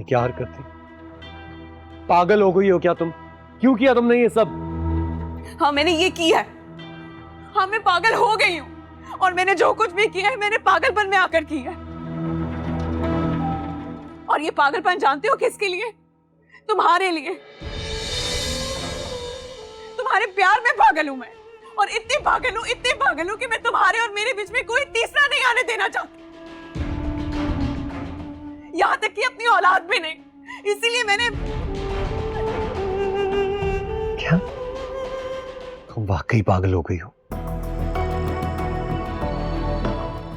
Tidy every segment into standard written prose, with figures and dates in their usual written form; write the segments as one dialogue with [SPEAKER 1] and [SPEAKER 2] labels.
[SPEAKER 1] ये क्या हरकत थी? पागल हो गई हो क्या तुम? क्यों किया तुमने ये सब?
[SPEAKER 2] हाँ मैंने ये किया है। हाँ मैं पागल हो गई हूँ और मैंने जो कुछ भी किया है मैंने पागलपन में आकर किया है। और ये पागलपन जानते हो किसके लिए? तुम्हारे लिए। तुम्हारे प्यार में पागल हूं मैं, और इतनी पागल हूं कि मैं तुम्हारे और मेरे बीच में कोई तीसरा नहीं आने देना चाहती, यहां तक कि अपनी औलाद भी नहीं। इसीलिए मैंने।
[SPEAKER 1] क्या तुम वाकई पागल हो गई हो?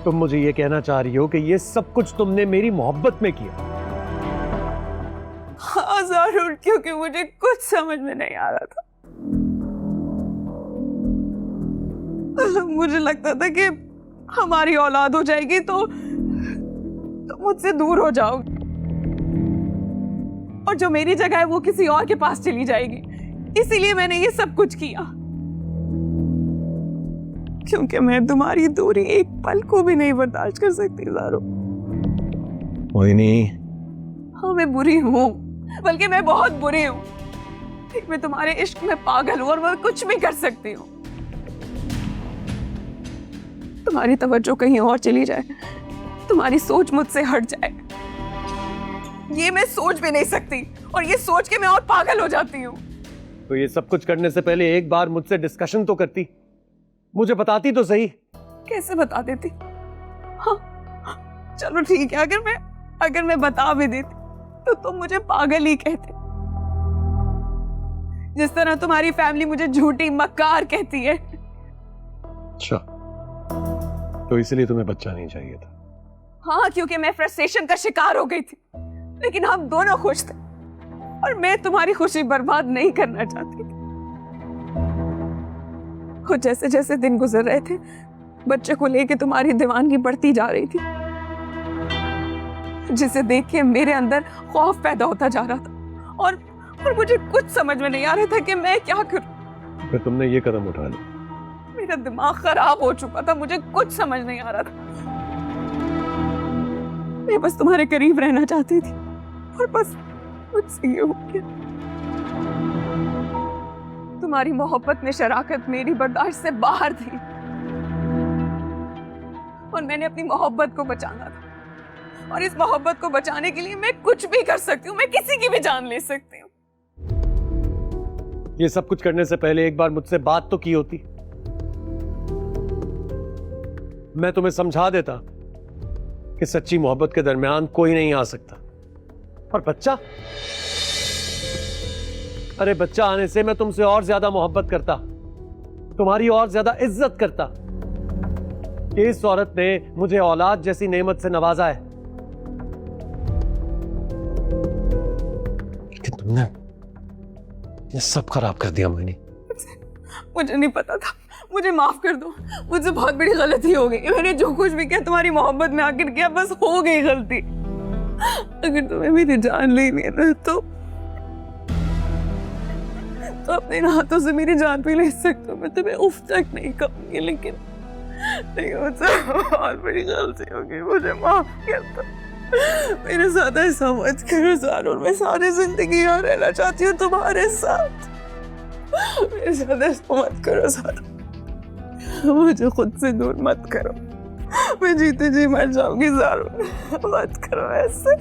[SPEAKER 1] तुम मुझे ये कहना चाह रही हो कि ये सब कुछ तुमने मेरी मोहब्बत में किया?
[SPEAKER 2] हाँ जरूर, क्योंकि मुझे कुछ समझ में नहीं आ रहा था। मुझे लगता था कि हमारी औलाद हो जाएगी तो मुझसे दूर हो जाओगे, और जो मेरी जगह है वो किसी और के पास चली जाएगी। इसीलिए मैंने ये सब कुछ किया, क्योंकि मैं तुम्हारी दूरी एक पल को भी नहीं बर्दाश्त कर सकती ज़ारो।
[SPEAKER 1] मोहिनी।
[SPEAKER 2] हाँ मैं बुरी हूँ, बल्कि मैं बहुत बुरी हूँ। मैं तुम्हारे इश्क में पागल हूँ और मैं कुछ भी कर सकती हूँ। तुम्हारी तवज्जो कहीं और चली जाए, तुम्हारी सोच मुझसे हट जाए, ये मैं सोच भी नहीं सकती, और ये सोच के मैं और पागल हो जाती हूँ।
[SPEAKER 1] तो ये सब कुछ करने से पहले एक बार मुझसे डिस्कशन तो करती, मुझे बताती तो सही।
[SPEAKER 2] कैसे बता देती? हाँ चलो ठीक है, अगर मैं बता भी देती तो तुम मुझे पागल ही कहते, जिस तरह तुम्हारी फैमिली मुझे झूठी मक्कार कहती है।
[SPEAKER 1] अच्छा, तो इसलिए तुम्हें बच्चा नहीं चाहिए था?
[SPEAKER 2] हाँ, क्योंकि मैं फ्रस्ट्रेशन का शिकार हो गई थी, लेकिन हम दोनों खुश थे और मैं तुम्हारी खुशी बर्बाद नहीं करना चाहती थी। और जैसे जैसे दिन गुजर रहे थे, बच्चे को लेके तुम्हारी दीवानगी बढ़ती जा रही थी, जिसे देख के मेरे अंदर खौफ पैदा होता जा रहा था, और मुझे कुछ समझ में नहीं आ रहा था कि मैं क्या करूं।
[SPEAKER 1] फिर तुमने ये कदम उठा लिया?
[SPEAKER 2] मेरा दिमाग खराब हो चुका था, मुझे कुछ समझ नहीं आ रहा था। मैं बस तुम्हारे करीब रहना चाहती थी, और बस मुझसे ये हो गया। तुम्हारी मोहब्बत में शराकत मेरी बर्दाश्त से बाहर थी, और मैंने अपनी मोहब्बत को बचाना था, और इस मोहब्बत को बचाने के लिए मैं कुछ भी कर सकती हूँ, मैं किसी की भी जान ले सकती हूँ।
[SPEAKER 1] ये सब कुछ करने से पहले एक बार मुझसे बात तो की होती, मैं तुम्हें समझा देता कि सच्ची मोहब्बत के दरमियान कोई नहीं आ सकता। और बच्चा, अरे बच्चा आने से मैं तुमसे और ज्यादा मोहब्बत करता, तुम्हारी और ज्यादा इज्जत करता। इस औरत ने मुझे औलाद जैसी नेमत से नवाजा है, लेकिन तुमने ये सब खराब कर दिया। मोहिनी,
[SPEAKER 2] मुझे नहीं पता था, मुझे माफ कर दो, मुझसे बहुत बड़ी गलती हो गई। मैंने जो कुछ भी किया तुम्हारी मोहब्बत में आकर किया, बस हो गई गलती। अगर तुम्हें मेरी जान लेनी है ना, तो अपने हाथों से मेरी जान भी ले सकते हो। मैं तुम्हें उफ तक नहीं कहूंगी, लेकिन मुझसे बहुत बड़ी गलती हो गई, मुझे माफ कर दो। मेरे साथ ऐसा मत करो ज़ारो, मैं सारी जिंदगी यहाँ रहना चाहती हूँ तुम्हारे साथ। मेरे साथ ऐसा मत करो ज़ारो, मुझे खुद से दूर मत करो, मैं जीते जी मर जाऊंगी ज़ारो, मत करो ऐसे।